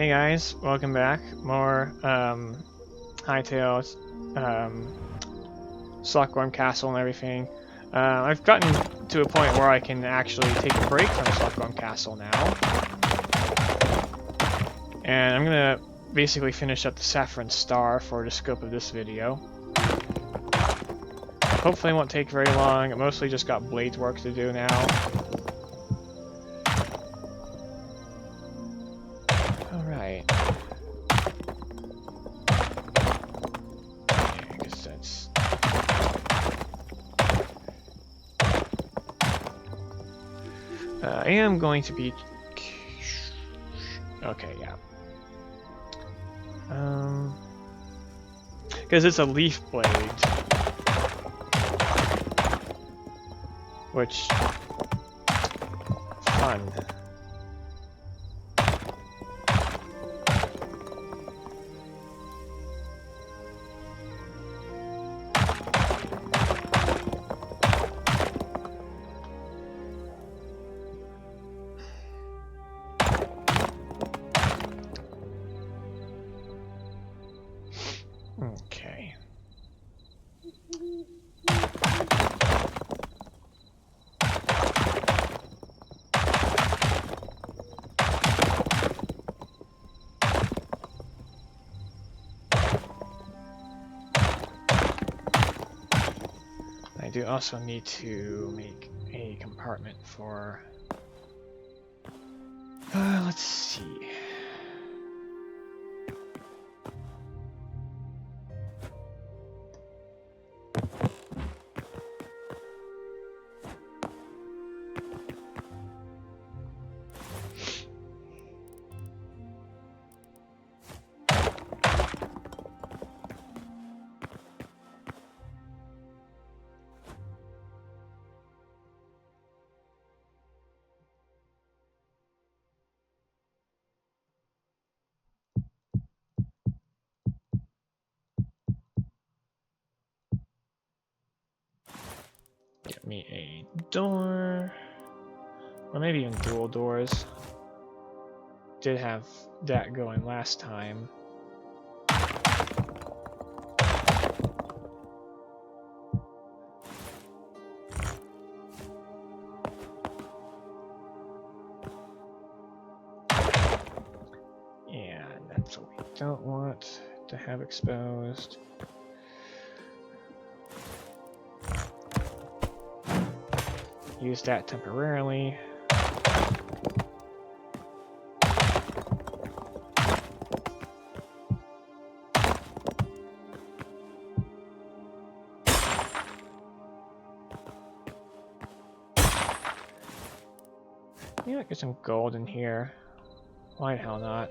Hey guys, welcome back. More Hytale, Slotgorm Castle and everything. I've gotten to a point where I can actually take a break from Slotgorm Castle now. And I'm gonna basically finish up the Sapphirine Star for the scope of this video. Hopefully it won't take very long. I mostly just got blade work to do now. Alright. I guess that's... I am going to be... Okay, yeah. Because it's a leaf blade. Which... Fun. Okay. I do also need to make a compartment for... let's see. Get me a door, or maybe even dual doors. Did have that going last time. Yeah, that's what we don't want to have exposed. Use that temporarily. Maybe I get some gold in here. Why the hell not?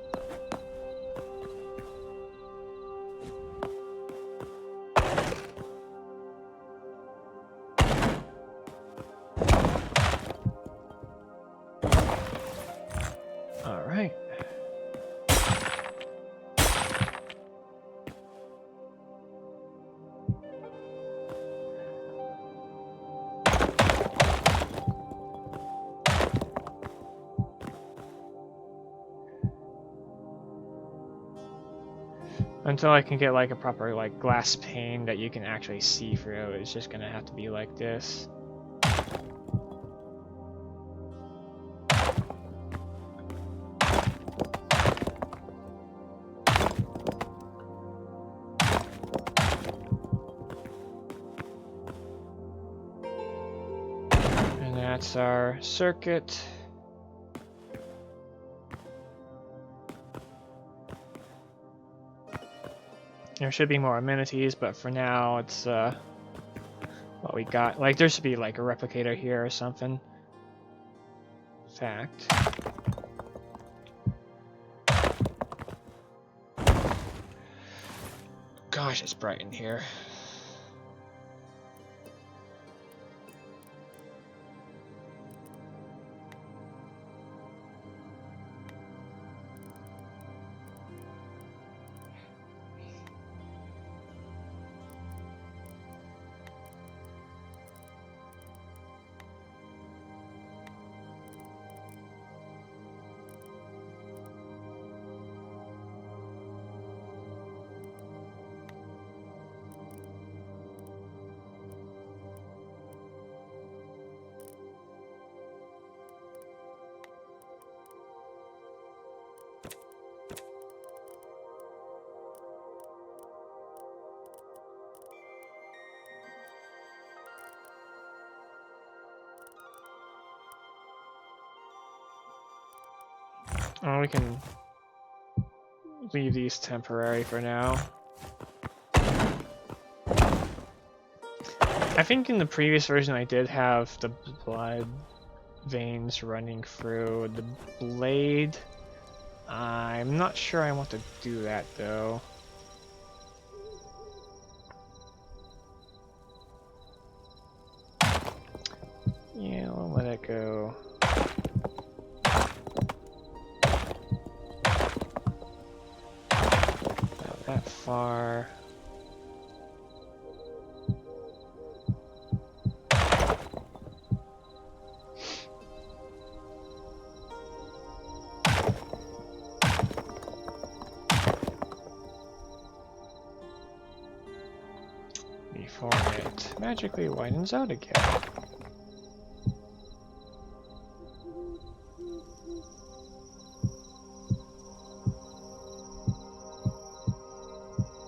Alright. Until I can get like a proper like glass pane that you can actually see through, it's just gonna have to be like this. And that's our circuit. There should be more amenities, but for now it's what we got. Like there should be like a replicator here or something. Fact. Gosh, it's bright in here. Oh, we can leave these temporary for now. I think in the previous version I did have the blood veins running through the blade. I'm not sure I want to do that though. Yeah, we'll let it go. Not that far. Before it magically widens out again.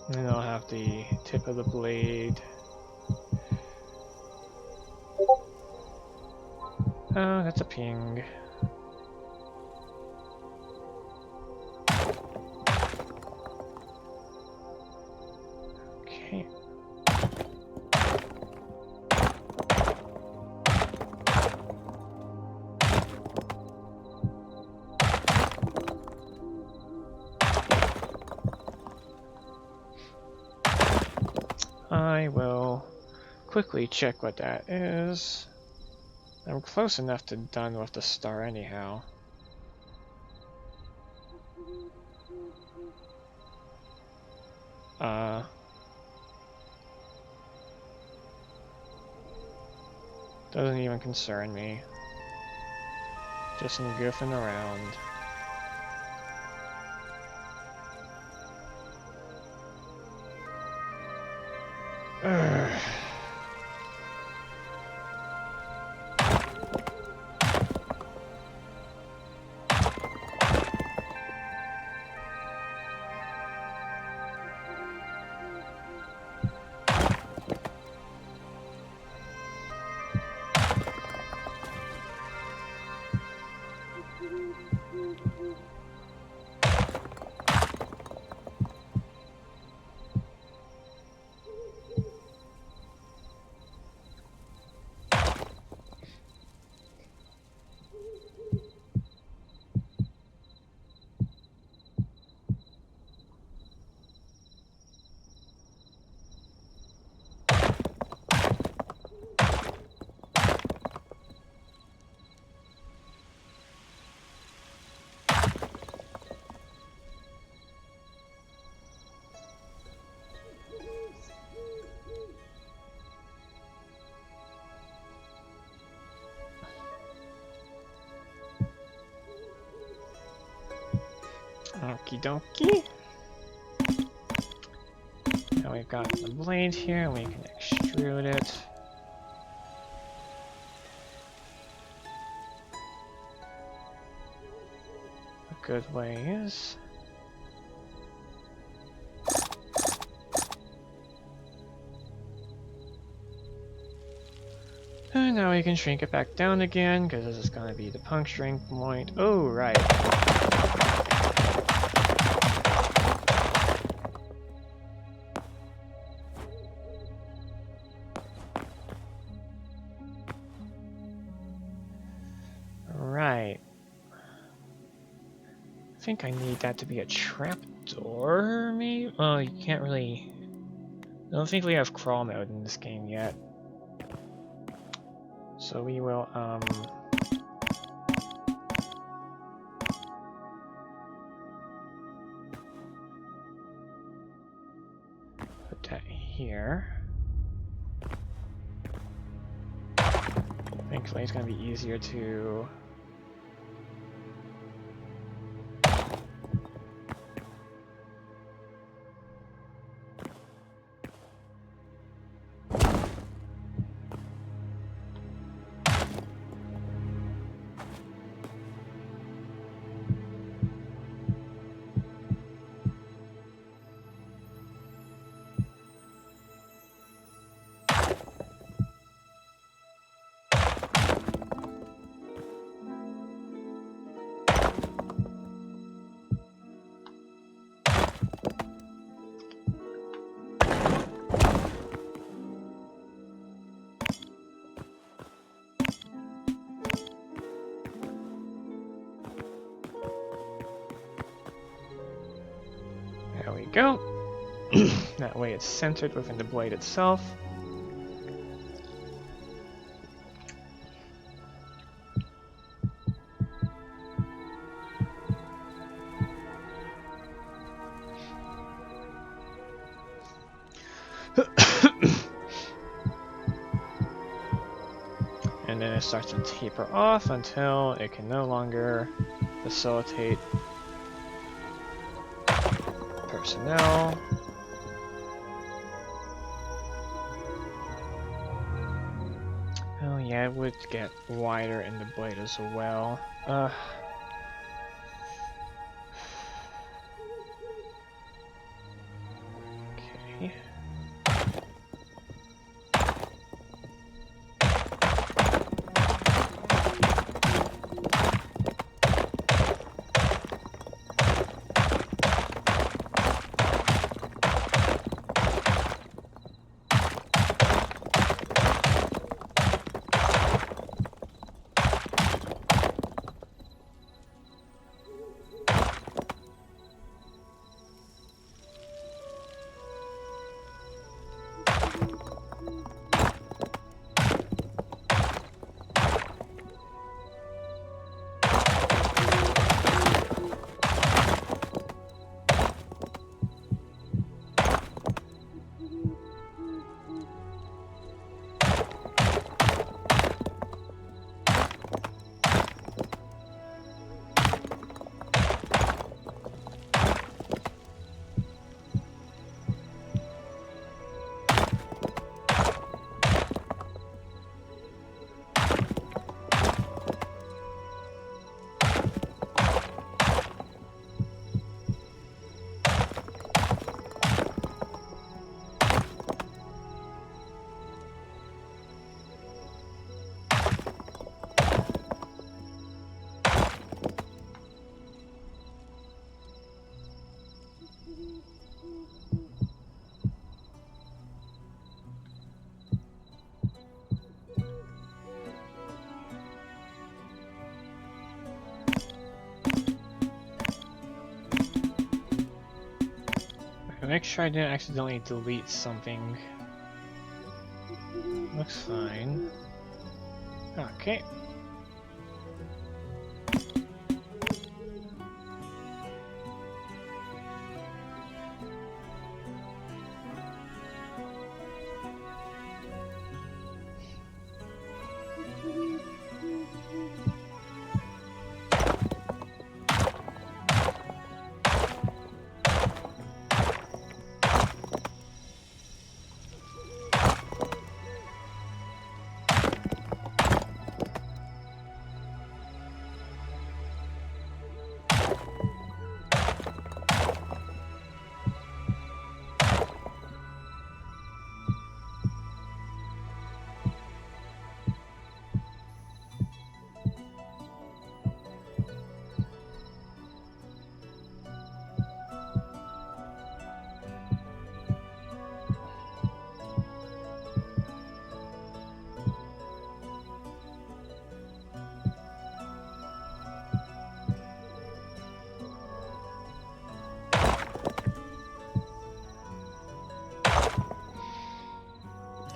And then I'll have the tip of the blade. Oh, that's a ping. Okay. I will quickly check what that is. I'm close enough to done with the star anyhow. Doesn't even concern me. Just some goofing around. Ugh. Okie dokie. Now we've got the blade here, and we can extrude it. A good way is... And now we can shrink it back down again, because this is going to be the puncturing point. Oh, right. Right. I think I need that to be a trapdoor, maybe? Well, you can't really... I don't think we have crawl mode in this game yet. So we will, put that here. Thankfully, it's going to be easier to... There we go. That way it's centered within the blade itself. And then it starts to taper off until it can no longer facilitate personnel. Oh yeah, it would get wider in the blade as well. Okay. Make sure I didn't accidentally delete something. Looks fine. Okay.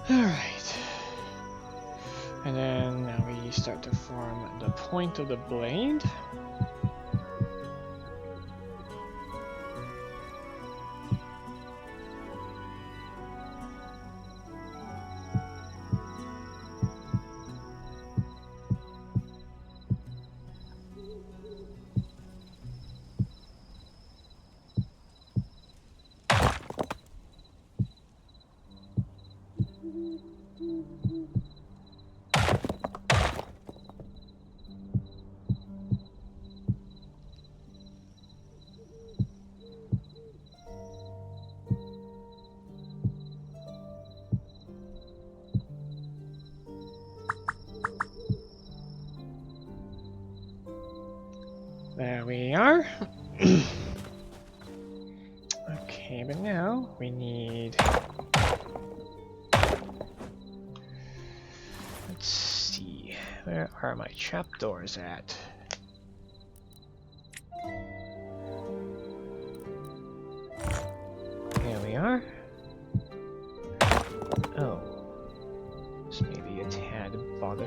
Alright. And then now we start to form the point of the blade. There we are. Okay, but now we need... Let's see, where are my trapdoors at?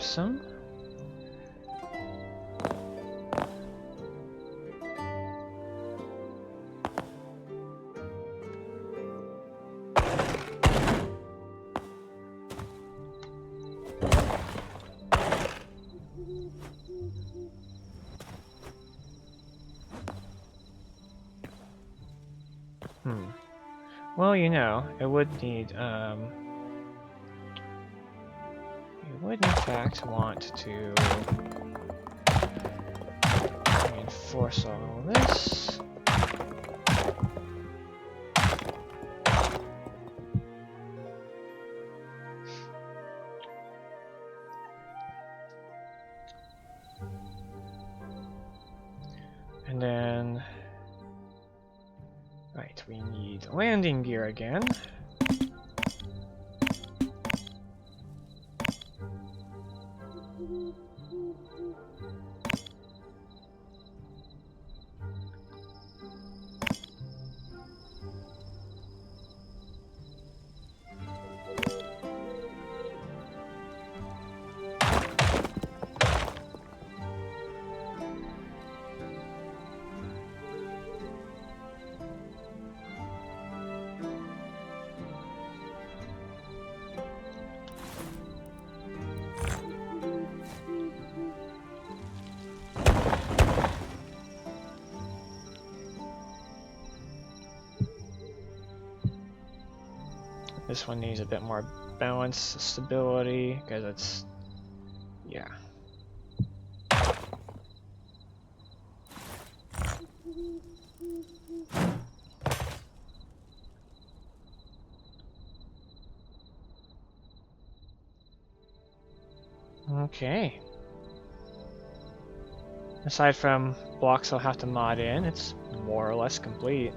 gruesome. Well, you know, it would need, you would in fact want to reinforce all this. And then, right, we need landing gear again. This one needs a bit more balance, stability, because it's, yeah. Okay. Aside from blocks I'll have to mod in, it's more or less complete.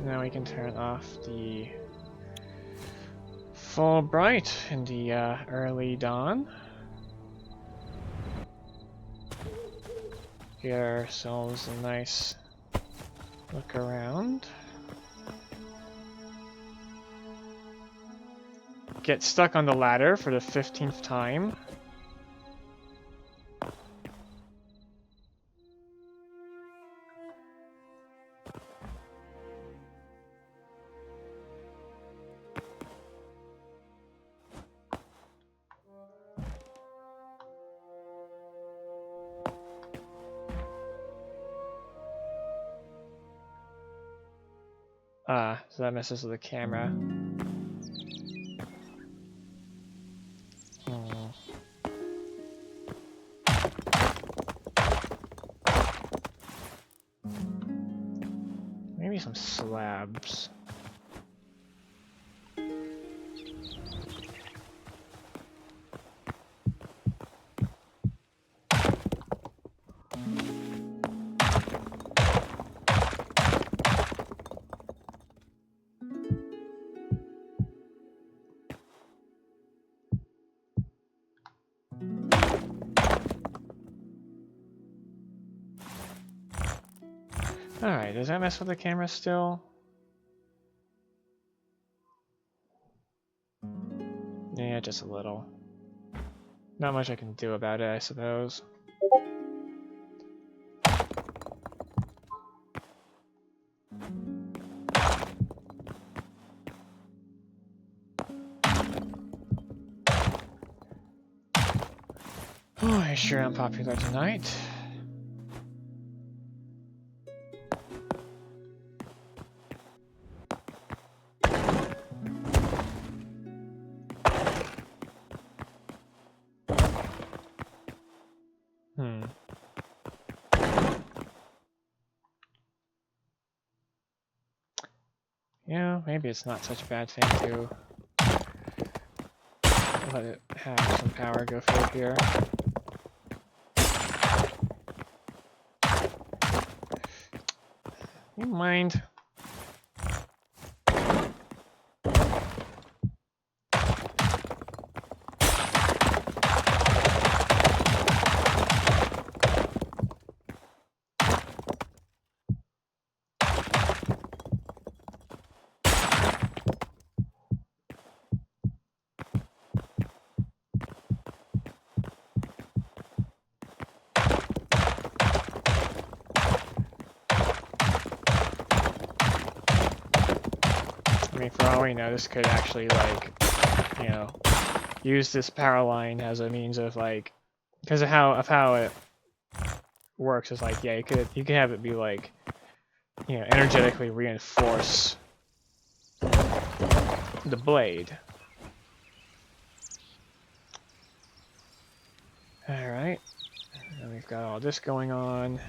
Now we can turn off the full bright in the early dawn. Get ourselves a nice look around. Get stuck on the ladder for the 15th time. So that messes with the camera. Maybe some slabs. Alright, does that mess with the camera still? Yeah, just a little. Not much I can do about it, I suppose. Oh, I sure am popular tonight. Yeah, maybe it's not such a bad thing to let it have some power go through here. mind? I mean, for all we know, this could actually, like, you know, use this power line as a means of, like, because of how it works is like, yeah, you could have it be like, you know, energetically reinforce the blade. All right, and we've got all this going on.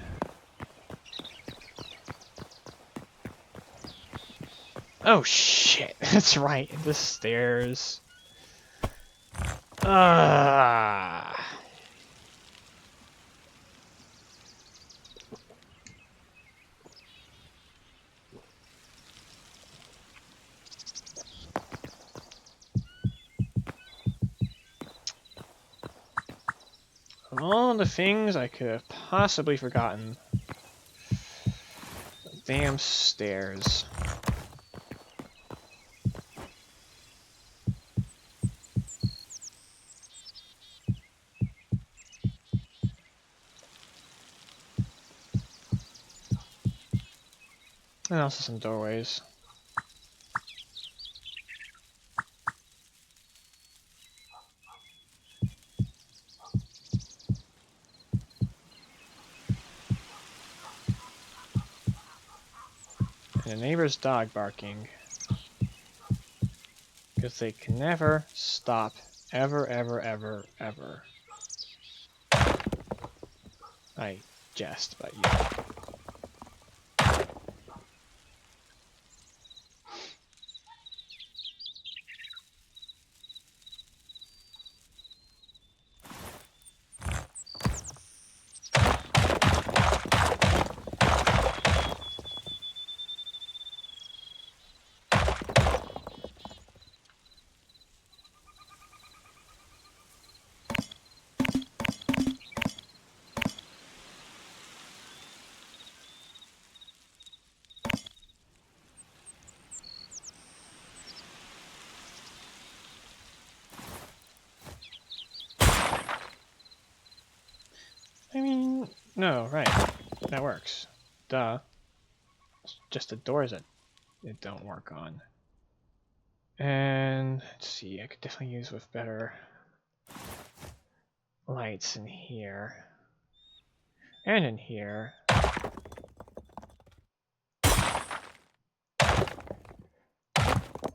Oh shit! That's right. The stairs. Ah. Of all the things I could have possibly forgotten. Damn stairs. And also some doorways. And a neighbor's dog barking. Because they can never stop. Ever, ever, ever, ever. I jest, but yeah. I mean, no, right. That works. Duh. It's just the doors that it don't work on. And let's see, I could definitely use with better lights in here. And in here.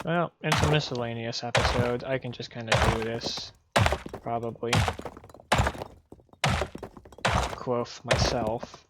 Well, it's a miscellaneous episode. I can just kind of do this. Probably. Quoth myself.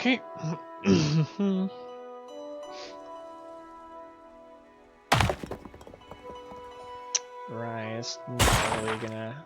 Okay. Right, it's not really gonna...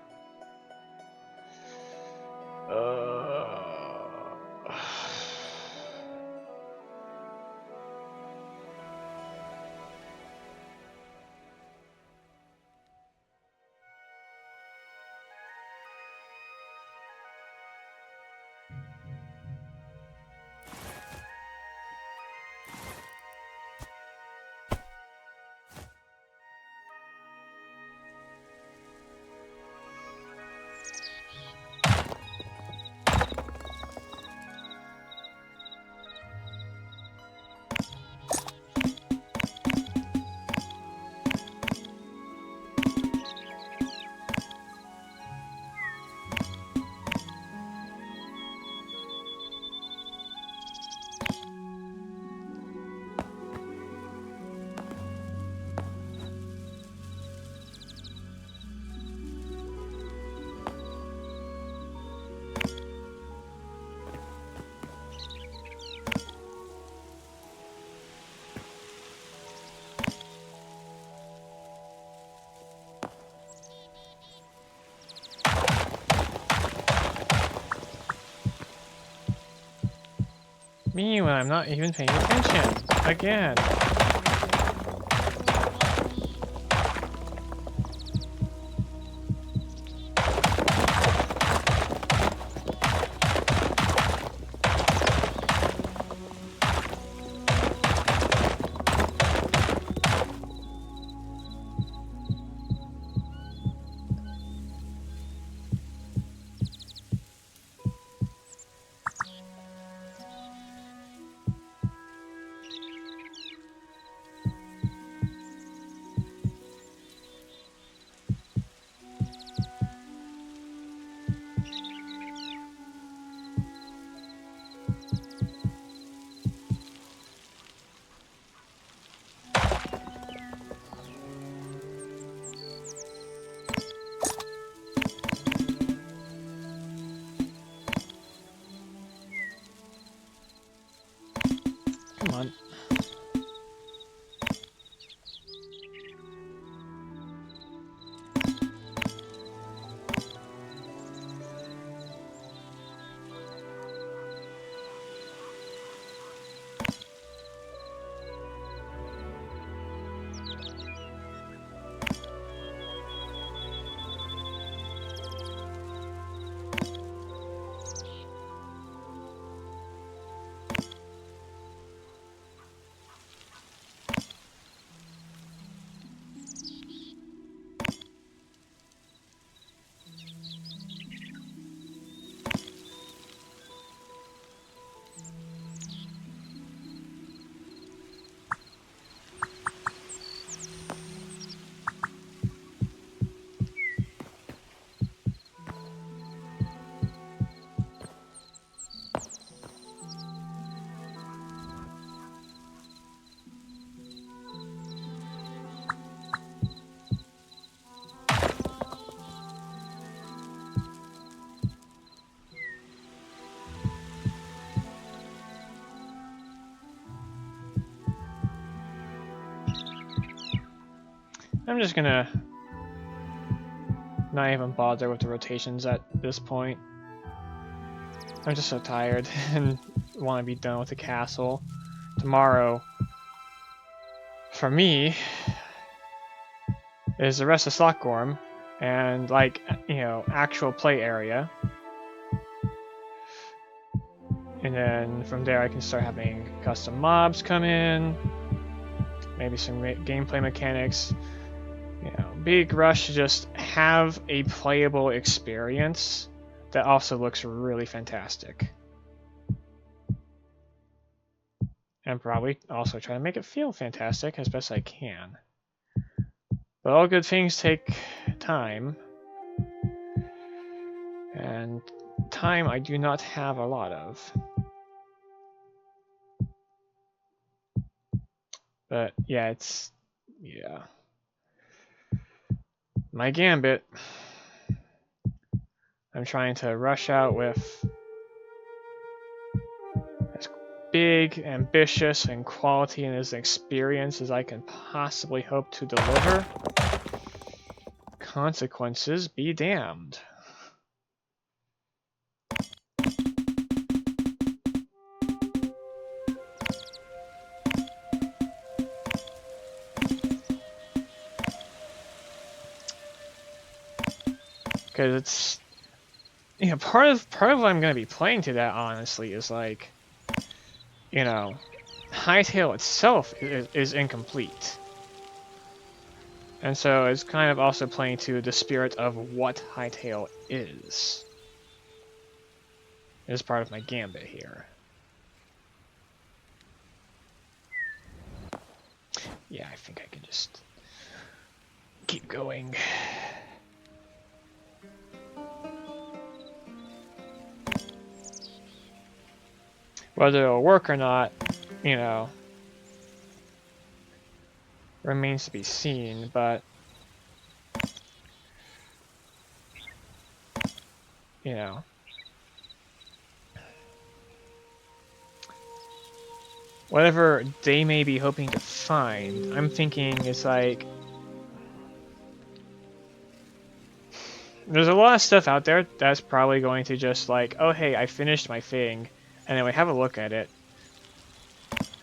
Me when I'm not even paying attention. Again. Come on. I'm just gonna not even bother with the rotations at this point. I'm just so tired and want to be done with the castle. Tomorrow, for me, is the rest of Stockholm and, like, you know, actual play area. And then from there I can start having custom mobs come in, maybe some gameplay mechanics. You know, big rush to just have a playable experience that also looks really fantastic. And probably also try to make it feel fantastic as best I can. But all good things take time. And time I do not have a lot of. But yeah, it's... yeah. My gambit. I'm trying to rush out with as big, ambitious, and quality and as an experience as I can possibly hope to deliver. Consequences be damned. Because it's, you know, part of what I'm going to be playing to that, honestly, is like, you know, Hytale itself is incomplete. And so it's kind of also playing to the spirit of what Hytale is part of my gambit here. Yeah, I think I can just keep going. Whether it'll work or not, you know, remains to be seen, but, you know, whatever they may be hoping to find, I'm thinking is like, there's a lot of stuff out there that's probably going to just like, oh hey, I finished my thing, and then we have a look at it,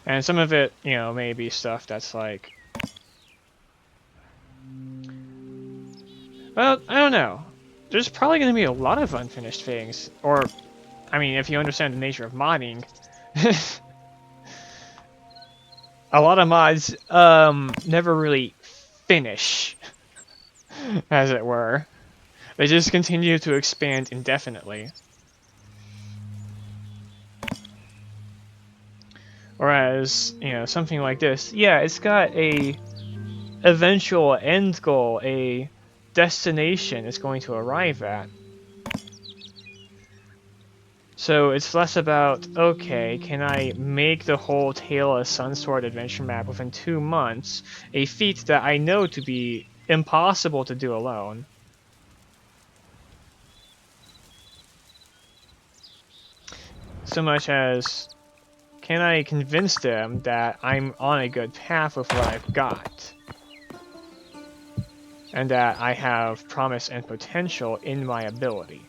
And some of it, you know, may be stuff that's like, well, I don't know. There's probably going to be a lot of unfinished things, or, I mean, if you understand the nature of modding, a lot of mods never really finish, as it were. They just continue to expand indefinitely. Whereas, you know, something like this, yeah, it's got a eventual end goal, a destination it's going to arrive at. So it's less about, okay, can I make the whole Tale of Sunsword adventure map within 2 months, a feat that I know to be impossible to do alone. So much as, can I convince them that I'm on a good path with what I've got? And that I have promise and potential in my ability.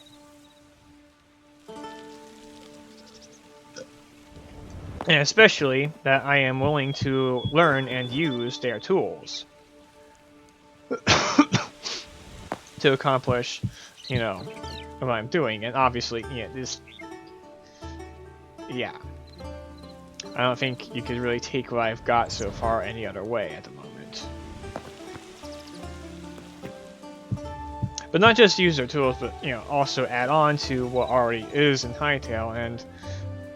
And especially that I am willing to learn and use their tools to accomplish, you know, what I'm doing. And obviously, yeah, yeah. I don't think you could really take what I've got so far any other way at the moment. But not just use their tools, but, you know, also add on to what already is in Hytale. And,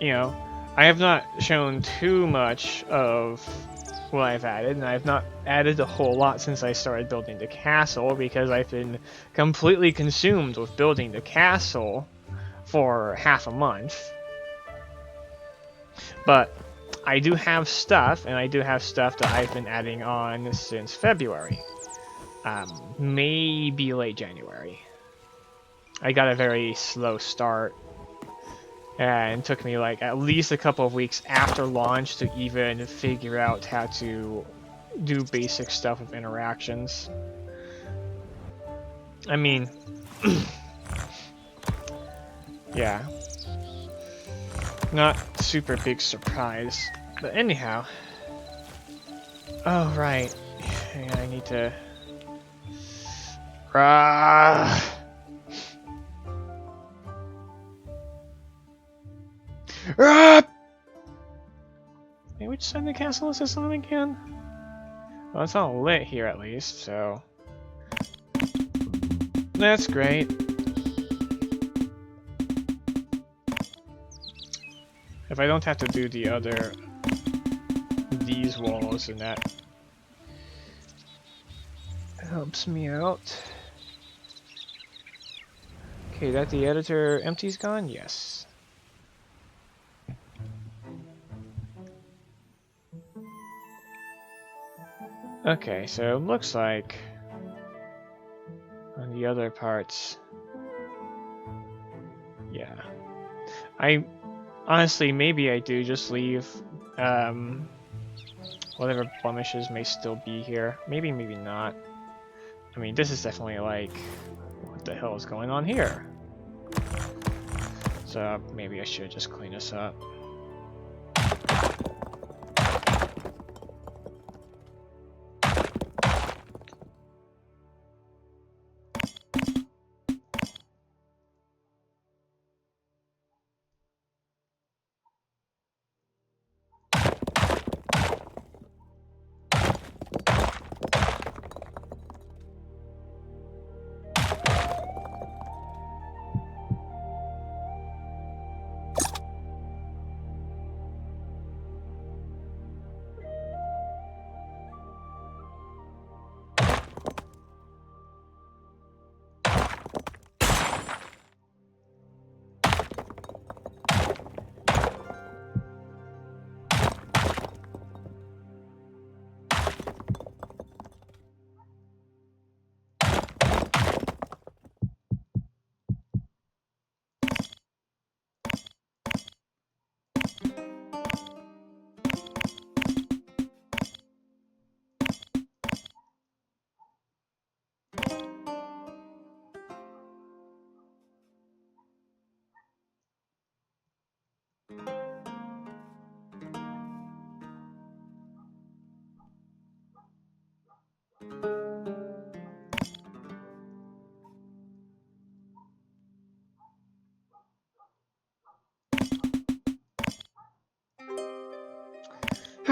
you know, I have not shown too much of what I've added, and I've not added a whole lot since I started building the castle, because I've been completely consumed with building the castle for half a month. But I do have stuff, and I do have stuff that I've been adding on since February. Maybe late January. I got a very slow start, and it took me like at least a couple of weeks after launch to even figure out how to do basic stuff with interactions. I mean, yeah, not super big surprise, but anyhow. Oh right, yeah, I need to. Hey, which side of the castle is this on again? Well, it's all lit here at least, so that's great. If I don't have to do these walls, then that helps me out. Okay, that the editor empty's gone? Yes. Okay, so it looks like on the other parts, yeah. I honestly, maybe I do just leave whatever blemishes may still be here. Maybe, maybe not. I mean, this is definitely like, what the hell is going on here? So maybe I should just clean this up.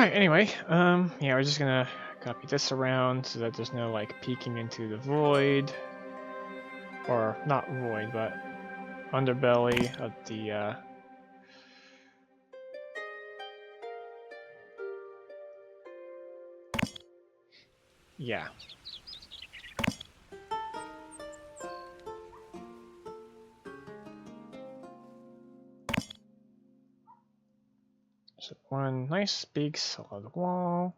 Alright, anyway, yeah, we're just gonna copy this around so that there's no, like, peeking into the void. Or, not void, but underbelly of the, yeah. So one nice big solid wall.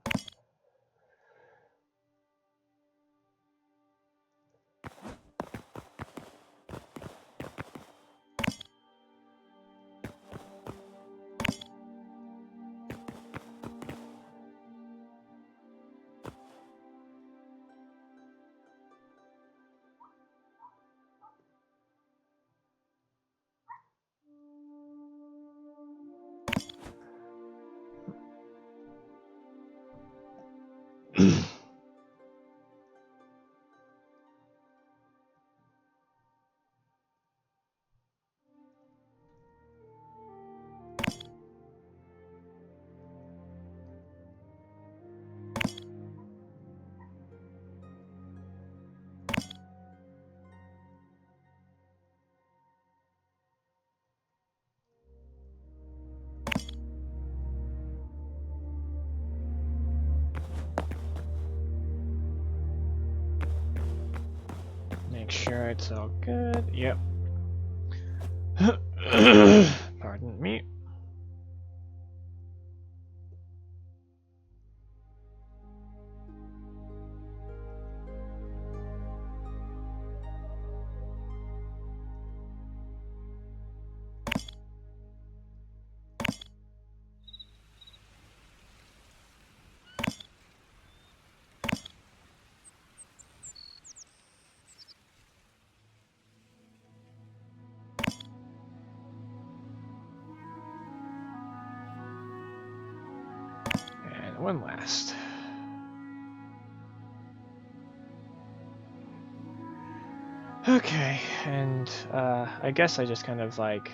Make sure it's all good. Yep. Pardon me. And one last. Okay, and I guess I just kind of like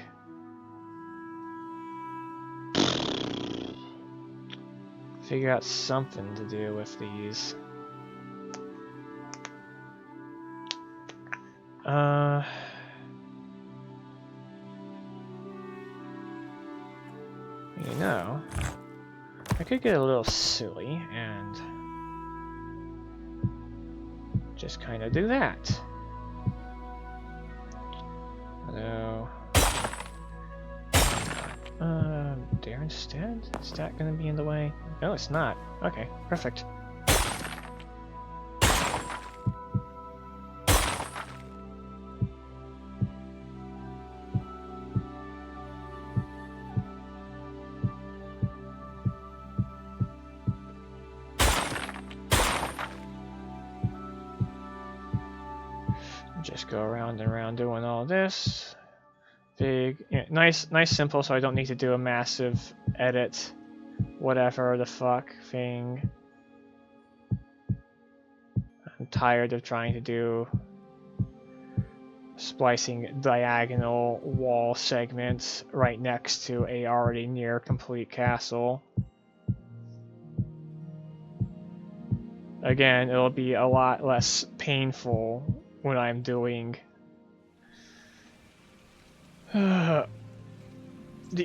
figure out something to do with these. You know, I could get a little silly and just kind of do that. Hello. There instead? Is that gonna be in the way? No, it's not. Okay, perfect. Just go around and around doing all this. Big, yeah, nice, simple, so I don't need to do a massive edit, whatever the fuck thing. I'm tired of trying to do splicing diagonal wall segments right next to a already near complete castle. Again, it'll be a lot less painful when I'm doing the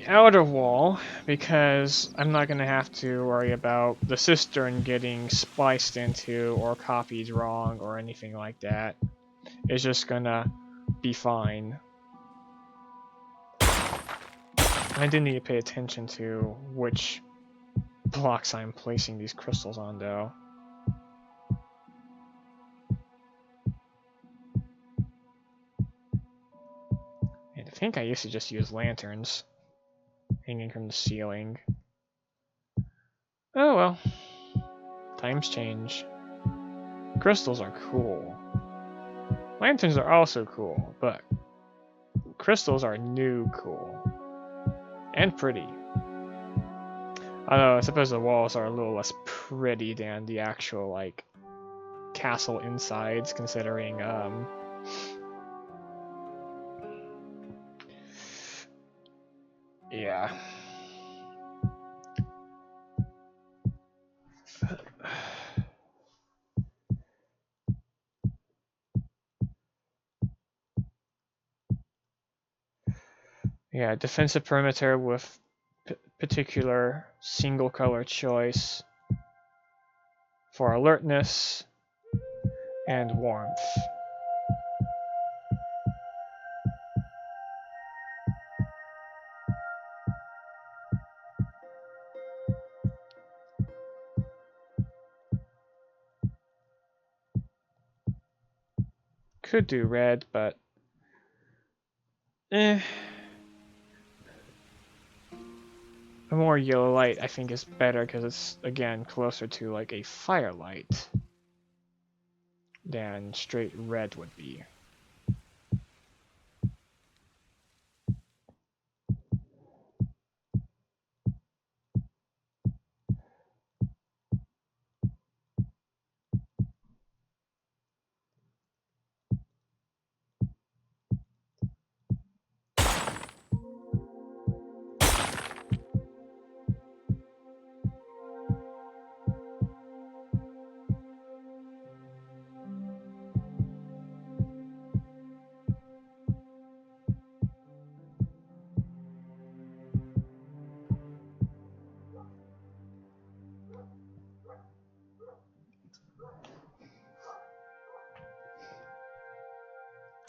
outer wall, because I'm not going to have to worry about the cistern getting spliced into or copied wrong or anything like that. It's just going to be fine. I do need to pay attention to which blocks I'm placing these crystals on, though. And I think I used to just use lanterns hanging from the ceiling. Oh well. Times change. Crystals are cool. Lanterns are also cool, but crystals are new cool. And pretty. Although I suppose the walls are a little less pretty than the actual, like, castle insides, considering, yeah. Yeah, defensive perimeter with particular single color choice for alertness and warmth. Could do red, but a more yellow light I think is better because it's again closer to like a firelight than straight red would be.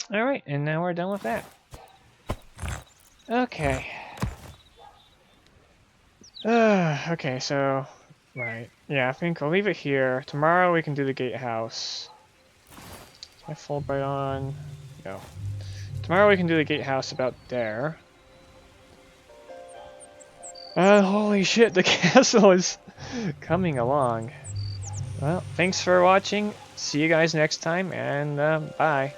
Alright, and now we're done with that. Okay. Okay, so, right. Yeah, I think I'll leave it here. Tomorrow we can do the gatehouse. Is my Fulbright on? No. Tomorrow we can do the gatehouse about there. Holy shit, the castle is coming along. Well, thanks for watching. See you guys next time, and bye.